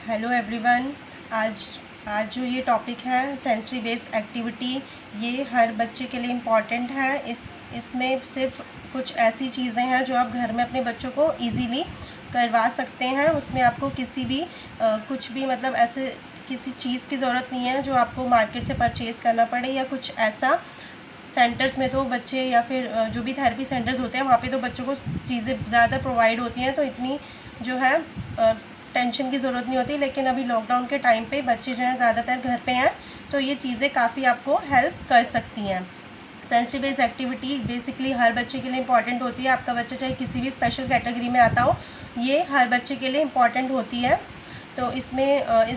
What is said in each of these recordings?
Hello everyone. आज आज जो ये टॉपिक है सेंसरी बेस्ड एक्टिविटी, ये हर बच्चे के लिए इम्पॉर्टेंट है। इसमें सिर्फ कुछ ऐसी चीज़ें हैं जो आप घर में अपने बच्चों को इजीली करवा सकते हैं। उसमें आपको किसी भी कुछ भी मतलब ऐसे किसी चीज़ की ज़रूरत नहीं है जो आपको मार्केट से परचेज़ करना पड़े, या कुछ ऐसा। सेंटर्स में तो बच्चे या फिर जो भी थेरेपी सेंटर्स होते हैं वहाँ पे तो बच्चों को चीज़ें ज़्यादा प्रोवाइड होती हैं, तो इतनी जो है टेंशन की ज़रूरत नहीं होती। लेकिन अभी लॉकडाउन के टाइम पे बच्चे जो हैं ज़्यादातर घर पे हैं, तो ये चीज़ें काफ़ी आपको हेल्प कर सकती हैं। सेंसरी बेस्ड एक्टिविटी बेसिकली हर बच्चे के लिए इंपॉर्टेंट होती है। आपका बच्चा चाहे किसी भी स्पेशल कैटेगरी में आता हो, ये हर बच्चे के लिए इम्पॉर्टेंट होती है। तो इसमें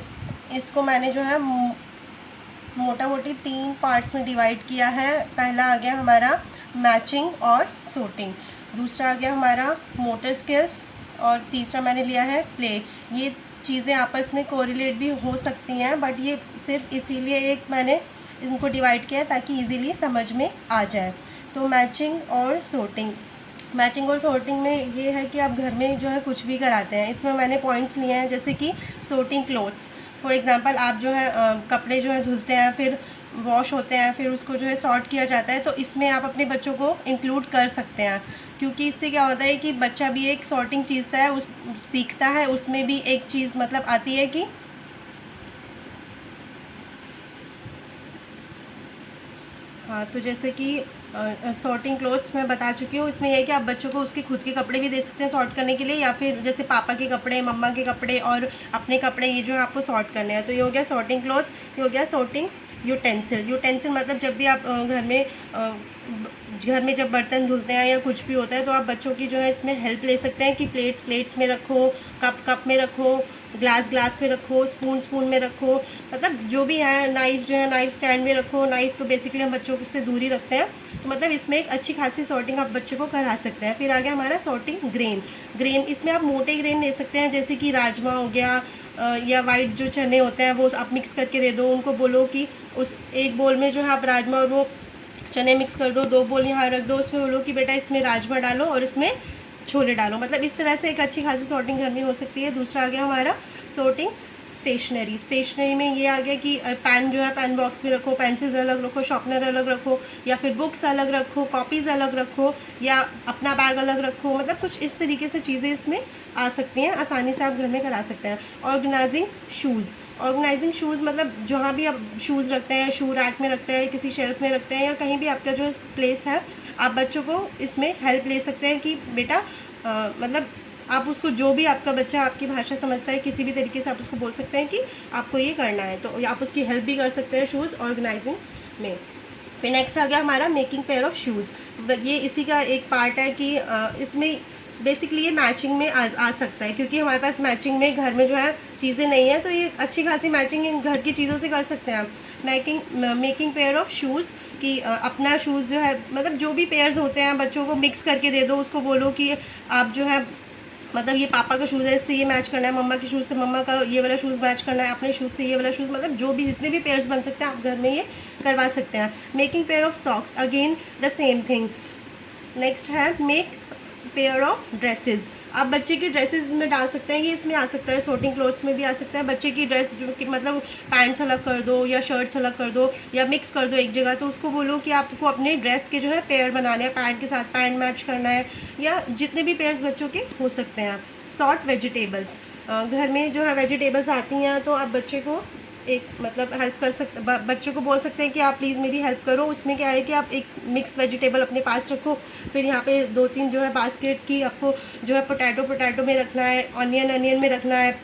इसको मैंने जो है मोटा मोटी 3 पार्ट्स में डिवाइड किया है। पहला आ गया हमारा मैचिंग और सॉर्टिंग, दूसरा आ गया हमारा मोटर स्किल्स, और तीसरा मैंने लिया है प्ले। ये चीज़ें आपस में कोरिलेट भी हो सकती हैं, बट ये सिर्फ इसीलिए एक मैंने इनको डिवाइड किया है ताकि इजीली समझ में आ जाए। तो मैचिंग और सॉर्टिंग में ये है कि आप घर में जो है कुछ भी कराते हैं। इसमें मैंने पॉइंट्स लिए हैं, जैसे कि सॉर्टिंग क्लोथ्स। फॉर एग्जांपल आप जो है कपड़े जो है धुलते हैं, फिर वॉश होते हैं, फिर उसको जो है सॉर्ट किया जाता है, तो इसमें आप अपने बच्चों को इंक्लूड कर सकते हैं। क्योंकि इससे क्या होता है कि बच्चा भी एक सॉर्टिंग चीज़ है उस सीखता है। उसमें भी एक चीज़ मतलब आती है कि हाँ, तो जैसे कि सॉर्टिंग क्लोथ्स मैं बता चुकी हूँ। इसमें यह है कि आप बच्चों को उसके खुद के कपड़े भी दे सकते हैं सॉर्ट करने के लिए, या फिर जैसे पापा के कपड़े, मम्मा के कपड़े और अपने कपड़े, ये जो है आपको सॉर्ट करने हैं। तो ये हो गया सॉर्टिंग क्लोथ्स। ये हो गया सॉर्टिंग यूटेंसिल मतलब जब भी आप घर में जब बर्तन धुलते हैं या कुछ भी होता है, तो आप बच्चों की जो है इसमें हेल्प ले सकते हैं कि प्लेट्स में रखो, कप में रखो, ग्लास में रखो, स्पून में रखो, मतलब जो भी है। नाइफ़ जो है नाइफ़ स्टैंड में रखो। नाइफ़ तो बेसिकली हम बच्चों से दूर ही रखते हैं, तो मतलब इसमें एक अच्छी खासी सॉर्टिंग आप बच्चे को करा सकते हैं। फिर आ गया हमारा सॉर्टिंग ग्रेन। इसमें आप मोटे ग्रेन ले सकते हैं, जैसे कि राजमा हो गया, या वाइट जो चने होते हैं वो आप मिक्स करके दे दो। उनको बोलो कि उस एक बोल में जो है आप राजमा और वो चने मिक्स कर दो, 2 बोल यहाँ रख दो। उसमें बोलो कि बेटा इसमें राजमा डालो और इसमें छोले डालो। मतलब इस तरह से एक अच्छी खासी सॉर्टिंग घर में हो सकती है। दूसरा आ गया हमारा सॉर्टिंग स्टेशनरी में ये आ गया कि पेन जो है पेन बॉक्स में रखो, पेंसिल्स अलग रखो, शार्पनर अलग रखो, या फिर बुक्स अलग रखो, कॉपीज़ अलग रखो, या अपना बैग अलग रखो। मतलब कुछ इस तरीके से चीज़ें इसमें आ सकती हैं, आसानी से आप घर में करा सकते हैं। ऑर्गेनाइजिंग शूज़ मतलब जहाँ भी आप शूज़ रखते हैं, शू रैक में रखते हैं, किसी शेल्फ में रखते हैं, या कहीं भी आपका जो प्लेस है, आप बच्चों को इसमें हेल्प ले सकते हैं कि बेटा मतलब आप उसको, जो भी आपका बच्चा आपकी भाषा समझता है, किसी भी तरीके से आप उसको बोल सकते हैं कि आपको ये करना है, तो आप उसकी हेल्प भी कर सकते हैं शूज़ ऑर्गेनाइजिंग में। फिर नेक्स्ट आ गया हमारा मेकिंग पेयर ऑफ शूज़। ये इसी का एक पार्ट है कि इसमें बेसिकली ये मैचिंग में आ सकता है, क्योंकि हमारे पास मैचिंग में घर में जो है चीज़ें नहीं है, तो ये अच्छी खासी मैचिंग घर की चीज़ों से कर सकते हैं आप। मेकिंग पेयर ऑफ शूज़ कि अपना शूज़ जो है मतलब जो भी पेयर्स होते हैं बच्चों को मिक्स करके दे दो। उसको बोलो कि आप जो है मतलब ये पापा का शूज़ है, इससे ये मैच करना है, मम्मा के शूज़ से मम्मा का ये वाला शूज़ मैच करना है, अपने शूज़ से ये वाला शूज़, मतलब जो भी जितने भी पेयर्स बन सकते हैं आप घर में ये करवा सकते हैं। Making pair of socks, again the same thing. Next है मेक पेयर ऑफ ड्रेसेस। आप बच्चे की ड्रेसेस में डाल सकते हैं, ये इसमें आ सकता है, सॉर्टिंग क्लोथ्स में भी आ सकता है। बच्चे की ड्रेस जो कि मतलब पैंट्स अलग कर दो या शर्ट्स अलग कर दो या मिक्स कर दो एक जगह, तो उसको बोलो कि आपको अपने ड्रेस के जो है पेयर बनाने हैं, पैंट के साथ पैंट मैच करना है, या जितने भी पेयर्स बच्चों के हो सकते हैं। सॉर्ट वेजिटेबल्स, घर में जो है वेजिटेबल्स आती हैं, तो आप बच्चे को एक मतलब हेल्प कर सकते, बच्चों को बोल सकते हैं कि आप प्लीज़ मेरी हेल्प करो। उसमें क्या है कि आप एक मिक्स वेजिटेबल अपने पास रखो, फिर यहाँ पे 2-3 जो है बास्केट की आपको जो है पोटैटो में रखना है, अनियन में रखना है,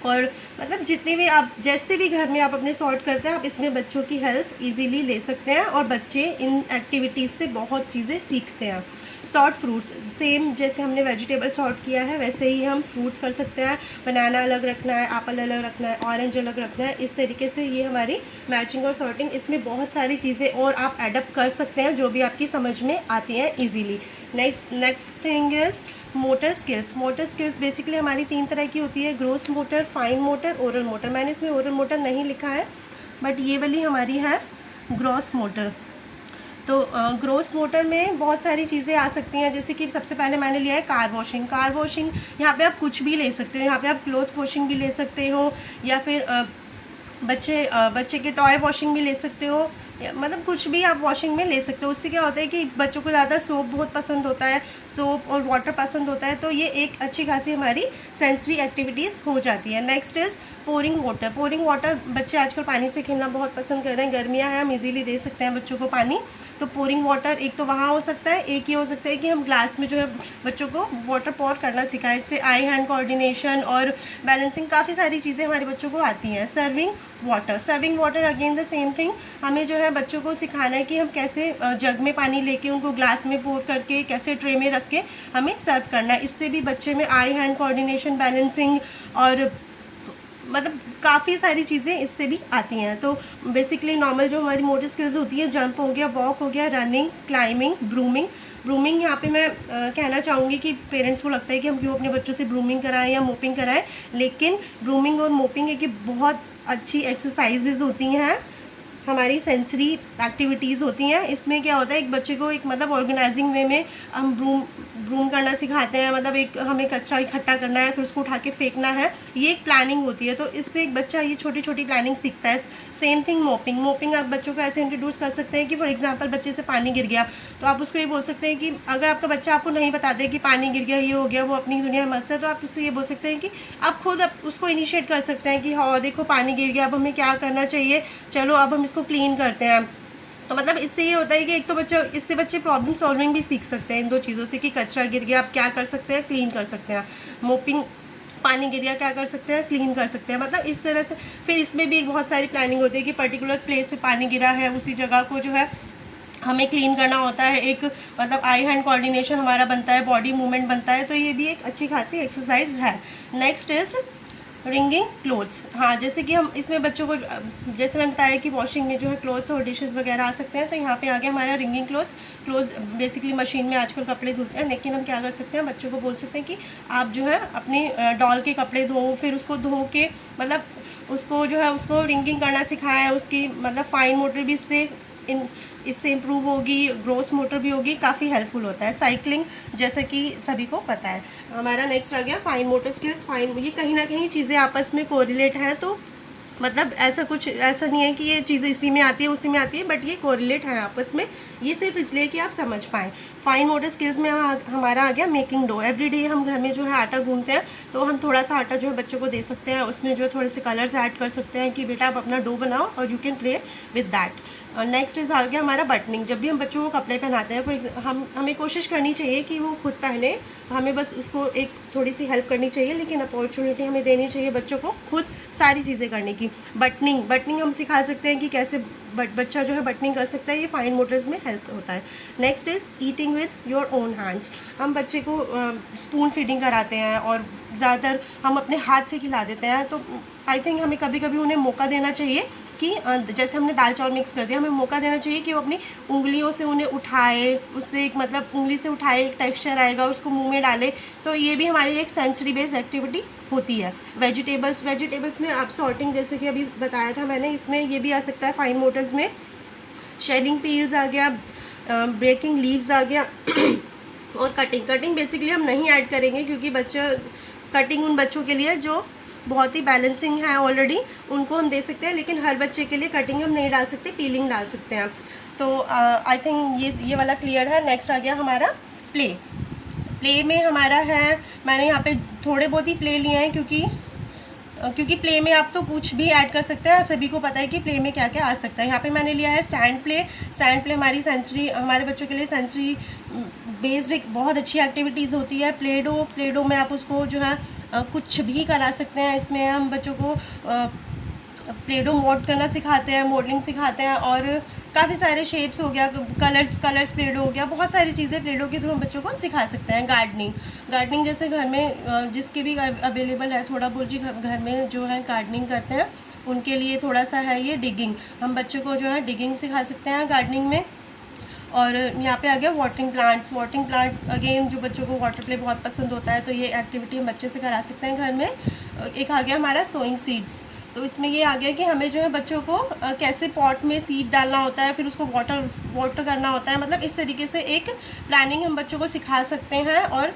और मतलब जितने भी आप जैसे भी घर में आप अपने सॉर्ट करते हैं, आप इसमें बच्चों की हेल्प इजीली ले सकते हैं, और बच्चे इन एक्टिविटीज़ से बहुत चीज़ें सीखते हैं। सॉर्ट फ्रूट्स, सेम जैसे हमने वेजिटेबल सॉर्ट किया है वैसे ही हम फ्रूट्स कर सकते हैं। बनाना अलग रखना है, एप्पल अलग रखना है, ऑरेंज अलग रखना है। इस तरीके से ये हमारी मैचिंग और सॉर्टिंग, इसमें बहुत सारी चीज़ें और आप एडप्ट कर सकते हैं जो भी आपकी समझ में आती हैं easily. Next thing is motor skills basically हमारी 3 तरह की होती है, gross motor, fine motor, oral motor. मैंने इसमें ओरल मोटर नहीं लिखा है, बट ये वाली हमारी है ग्रॉस मोटर। तो ग्रोस मोटर में बहुत सारी चीज़ें आ सकती हैं, जैसे कि सबसे पहले मैंने लिया है कार वॉशिंग। कार वॉशिंग यहाँ पे आप कुछ भी ले सकते हो, यहाँ पे आप क्लॉथ वॉशिंग भी ले सकते हो, या फिर बच्चे के टॉय वॉशिंग भी ले सकते हो, मतलब कुछ भी आप वॉशिंग में ले सकते हो। उससे क्या होता है कि बच्चों को ज़्यादा सोप बहुत पसंद होता है, सोप और वाटर पसंद होता है, तो ये एक अच्छी खासी हमारी सेंसरी एक्टिविटीज़ हो जाती है। Next is pouring water. Pouring water, बच्चे आजकल पानी से खेलना बहुत पसंद कर रहे हैं, गर्मियाँ हैं, हम इजीली दे सकते हैं बच्चों को पानी। तो पोरिंग वाटर एक तो वहाँ हो सकता है, एक ये हो सकता है कि हम ग्लास में जो है बच्चों को वाटर पोर करना सिखाएं। इससे आई हैंड कोऑर्डिनेशन और बैलेंसिंग, काफ़ी सारी चीज़ें हमारे बच्चों को आती हैं। Serving water, serving water again the same thing, हमें जो है बच्चों को सिखाना है कि हम कैसे जग में पानी लेके उनको ग्लास में पोर करके कैसे ट्रे में रख के हमें सर्व करना है। इससे भी बच्चे में आई हैंड कोऑर्डिनेशन, बैलेंसिंग और मतलब काफ़ी सारी चीज़ें इससे भी आती हैं। तो बेसिकली नॉर्मल जो हमारी मोटर स्किल्स होती है, जंप हो गया, वॉक हो गया, रनिंग, क्लाइंबिंग, ब्रूमिंग। ब्रूमिंग यहाँ पे मैं कहना चाहूँगी कि पेरेंट्स को लगता है कि हम क्यों अपने बच्चों से ब्रूमिंग कराएं या मोपिंग कराएं, लेकिन ब्रूमिंग और मोपिंग एक बहुत अच्छी एक्सरसाइजेज होती हैं, हमारी सेंसरी एक्टिविटीज़ होती हैं। इसमें क्या होता है, एक बच्चे को एक मतलब ऑर्गेनाइजिंग वे में हम ब्रूम करना सिखाते हैं, मतलब एक हमें कचरा इकट्ठा करना है, फिर उसको उठा के फेंकना है, ये एक प्लानिंग होती है। तो इससे एक बच्चा ये छोटी छोटी प्लानिंग सीखता है। Same thing mopping. मोपिंग आप बच्चों को ऐसे इंट्रोड्यूस कर सकते हैं कि फॉर एग्जांपल बच्चे से पानी गिर गया, तो आप उसको ये बोल सकते हैं कि अगर आपका बच्चा आपको नहीं बताते कि पानी गिर गया, ये हो गया, वो अपनी दुनिया में मस्त है, तो आप उससे ये बोल सकते हैं कि आप खुद उसको इनिशिएट कर सकते हैं कि हाँ देखो पानी गिर गया, अब हमें क्या करना चाहिए, चलो अब हम इसको क्लीन करते हैं। तो मतलब इससे ये होता है कि एक तो इससे बच्चे प्रॉब्लम सॉल्विंग भी सीख सकते हैं इन दो चीज़ों से, कि कचरा गिर गया आप क्या कर सकते हैं, क्लीन कर सकते हैं। मोपिंग, पानी गिर गया क्या कर सकते हैं, क्लीन कर सकते हैं। मतलब इस तरह से फिर इसमें भी एक बहुत सारी प्लानिंग होती है कि पर्टिकुलर प्लेस पे पानी गिरा है, उसी जगह को जो है हमें क्लीन करना होता है। एक मतलब आई हैंड कोऑर्डिनेशन हमारा बनता है, बॉडी मूवमेंट बनता है, तो ये भी एक अच्छी खासी एक्सरसाइज है। Next is ringing clothes. हाँ, जैसे कि हम इसमें बच्चों को, जैसे मैंने बताया कि वॉशिंग में जो है क्लोथ्स और डिशेस वगैरह आ सकते हैं, तो यहाँ पे आ गया हमारा रिंगिंग क्लोथ्स बेसिकली मशीन में आजकल कपड़े धुलते हैं, लेकिन हम क्या कर सकते हैं, बच्चों को बोल सकते हैं कि आप जो है अपने डॉल के कपड़े धो, फिर उसको धो के मतलब उसको जो है उसको रिंगिंग करना सिखाएं। उसकी मतलब फाइन मोटर भी इससे इम्प्रूव होगी, ग्रोस मोटर भी होगी, काफ़ी हेल्पफुल होता है। साइकिलिंग, जैसा कि सभी को पता है। हमारा नेक्स्ट आ गया फाइन मोटर स्किल्स। फाइन, ये कहीं ना कहीं चीज़ें आपस में कोरिलेट हैं, तो मतलब ऐसा नहीं है कि ये चीज़ें इसी में आती है उसी में आती है, बट ये कोरिलेट है आपस में, ये सिर्फ इसलिए कि आप समझ पाएँ। फाइन मोटर स्किल्स में हमारा आ गया मेकिंग डो। एवरीडे हम घर में जो है आटा गूंथते हैं, तो हम थोड़ा सा आटा जो है बच्चों को दे सकते हैं, उसमें जो है थोड़े से कलर्स ऐड कर सकते हैं कि बेटा आप अपना डो बनाओ और you can play with that. Next is आ गया हमारा बटनिंग। जब भी हम बच्चों को कपड़े पहनाते हैं, हमें कोशिश करनी चाहिए कि वो खुद पहने, हमें बस उसको एक थोड़ी सी हेल्प करनी चाहिए, लेकिन अपॉर्चुनिटी हमें देनी चाहिए बच्चों को खुद सारी चीज़ें करने की। बटनिंग हम सिखा सकते हैं कि कैसे बच्चा जो है बटनिंग कर सकता है, ये फाइन मोटर्स में हेल्प होता है। Next is eating with your own hands. हम बच्चे को स्पून फीडिंग कराते हैं और ज़्यादातर हम अपने हाथ से खिला देते हैं, तो आई थिंक हमें कभी कभी उन्हें मौका देना चाहिए कि जैसे हमने दाल चावल मिक्स कर दिया, हमें मौका देना चाहिए कि वो अपनी उंगलियों से उन्हें उठाए, उससे एक मतलब उंगली से उठाए, एक टेक्सचर आएगा, उसको मुंह में डाले, तो ये भी हमारी एक सेंसरी बेस्ड एक्टिविटी होती है। वेजिटेबल्स में आप सॉर्टिंग, जैसे कि अभी बताया था मैंने, इसमें ये भी आ सकता है फाइन मोटर्स में। शेलिंग पील्स आ गया, ब्रेकिंग लीव्स आ गया और कटिंग बेसिकली हम नहीं ऐड करेंगे, क्योंकि कटिंग उन बच्चों के लिए जो बहुत ही बैलेंसिंग है ऑलरेडी, उनको हम दे सकते हैं, लेकिन हर बच्चे के लिए कटिंग हम नहीं डाल सकते, पीलिंग डाल सकते हैं। तो आई थिंक ये वाला क्लियर है। नेक्स्ट आ गया हमारा प्ले में हमारा है, मैंने यहाँ पे थोड़े बहुत ही प्ले लिए हैं, क्योंकि प्ले में आप तो कुछ भी ऐड कर सकते हैं, सभी को पता है कि प्ले में क्या क्या आ सकता है। यहाँ पे मैंने लिया है सैंड प्ले हमारे बच्चों के लिए सेंसरी बेस्ड एक बहुत अच्छी एक्टिविटीज़ होती है। प्ले डो में आप उसको जो है कुछ भी करा सकते हैं। इसमें हम बच्चों को प्ले डो मोड करना सिखाते हैं, मॉडलिंग सिखाते हैं, और काफ़ी सारे शेप्स हो गया, कलर्स प्ले डो हो गया, बहुत सारी चीज़ें प्ले डो के थ्रू हम बच्चों को सिखा सकते हैं। गार्डनिंग जैसे घर में जिसके भी अवेलेबल है, थोड़ा बहुत जी घर में जो है गार्डनिंग करते हैं, उनके लिए थोड़ा सा है ये डिगिंग। हम बच्चों को जो है डिगिंग सिखा सकते हैं गार्डनिंग में। और यहाँ पे आ गया वाटरिंग प्लांट्स अगेन, जो बच्चों को वाटर प्ले बहुत पसंद होता है, तो ये एक्टिविटी हम बच्चे से करा सकते हैं घर में। एक आ गया हमारा सोइंग तो इसमें ये आ गया कि हमें जो है बच्चों को कैसे पॉट में सीड डालना होता है, फिर उसको वाटर करना होता है, मतलब इस तरीके से एक प्लानिंग हम बच्चों को सिखा सकते हैं और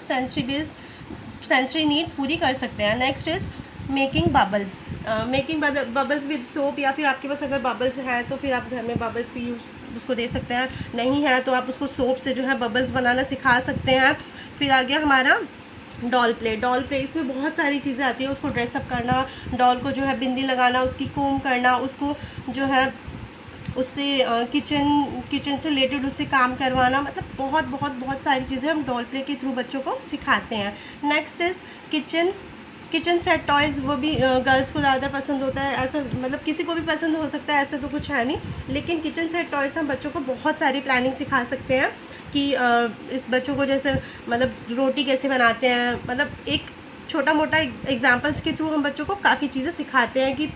सेंसरी नीड पूरी कर सकते हैं। Next is making bubbles. Making bubbles with soap, या फिर आपके पास अगर बबल्स है तो फिर आप घर में बबल्स भी यूज़ उसको दे सकते हैं, नहीं है तो आप उसको सोप से जो है बबल्स बनाना सिखा सकते हैं। फिर आ गया हमारा डॉल प्ले। इसमें बहुत सारी चीज़ें आती हैं, उसको ड्रेसअप करना, डॉल को जो है बिंदी लगाना, उसकी कोम करना, उसको जो है उससे किचन से रिलेटेड उससे काम करवाना, मतलब बहुत सारी चीज़ें हम डॉल प्ले के थ्रू बच्चों को सिखाते हैं। Next is kitchen set toys. वो भी गर्ल्स को ज़्यादातर पसंद होता है, ऐसा मतलब किसी को भी पसंद हो सकता है, ऐसा तो कुछ है नहीं, लेकिन किचन सेट टॉयज़ हम बच्चों को बहुत सारी प्लानिंग सिखा सकते हैं कि इस बच्चों को जैसे मतलब रोटी कैसे बनाते हैं, मतलब एक छोटा मोटा एग्जांपल्स के थ्रू हम बच्चों को काफ़ी चीज़ें सिखाते हैं कि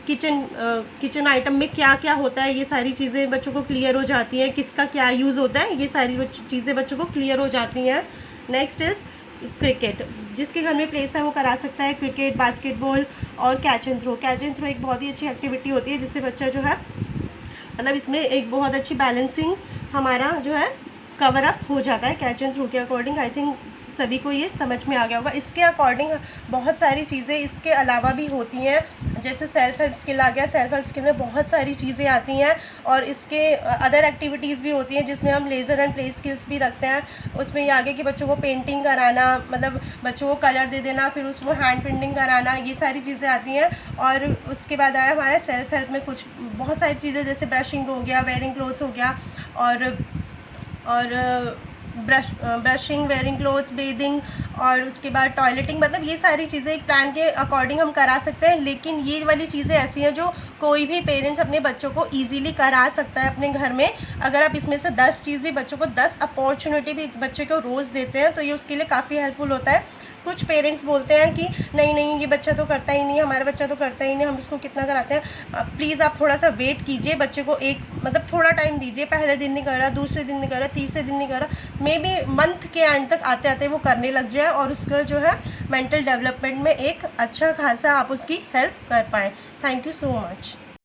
किचन आइटम में क्या क्या होता है, ये सारी चीज़ें बच्चों को क्लियर हो जाती हैं, किसका क्या यूज़ होता है, ये सारी चीज़ें बच्चों को क्लियर हो जाती हैं। Next is cricket. जिसके घर में प्लेस है वो करा सकता है क्रिकेट, बास्केटबॉल और कैच एंड थ्रो एक बहुत ही अच्छी एक्टिविटी होती है, जिससे बच्चा जो है मतलब इसमें एक बहुत अच्छी बैलेंसिंग हमारा जो है कवर अप हो जाता है। कैच एंड थ्रो के अकॉर्डिंग आई थिंक सभी को ये समझ में आ गया होगा। इसके अकॉर्डिंग बहुत सारी चीज़ें इसके अलावा भी होती हैं, जैसे सेल्फ हेल्प स्किल आ गया। सेल्फ हेल्प स्किल में बहुत सारी चीज़ें आती हैं और इसके अदर एक्टिविटीज़ भी होती हैं, जिसमें हम लेज़र एंड प्ले स्किल्स भी रखते हैं। उसमें ये आगे कि बच्चों को पेंटिंग कराना, मतलब बच्चों को कलर दे देना, फिर उसको हैंड प्रिंटिंग कराना, ये सारी चीज़ें आती हैं। और उसके बाद आया हमारा सेल्फ हेल्प में कुछ बहुत सारी चीज़ें, जैसे ब्रशिंग हो गया, वेयरिंग क्लोथ्स हो गया, और ब्रशिंग, वेयरिंग क्लोथ्स, बेदिंग, और उसके बाद टॉयलेटिंग, मतलब ये सारी चीज़ें एक प्लान के अकॉर्डिंग हम करा सकते हैं। लेकिन ये वाली चीज़ें ऐसी हैं जो कोई भी पेरेंट्स अपने बच्चों को इजीली करा सकता है अपने घर में। अगर आप इसमें से 10 चीज़ भी बच्चों को 10 अपॉर्चुनिटी भी बच्चे को रोज़ देते हैं तो ये उसके लिए काफ़ी हेल्पफुल होता है। कुछ पेरेंट्स बोलते हैं कि नहीं ये बच्चा तो करता ही नहीं, हमारा बच्चा तो करता ही नहीं, हम उसको कितना कराते हैं। प्लीज़ आप थोड़ा सा वेट कीजिए, बच्चे को एक मतलब थोड़ा टाइम दीजिए। पहले दिन नहीं कर रहा, दूसरे दिन नहीं कर रहा, तीसरे दिन नहीं कर रहा, मे बी मंथ के एंड तक आते आते वो करने लग जाए और उसका जो है मेंटल डेवलपमेंट में एक अच्छा खासा आप उसकी हेल्प कर पाएँ। Thank you so much.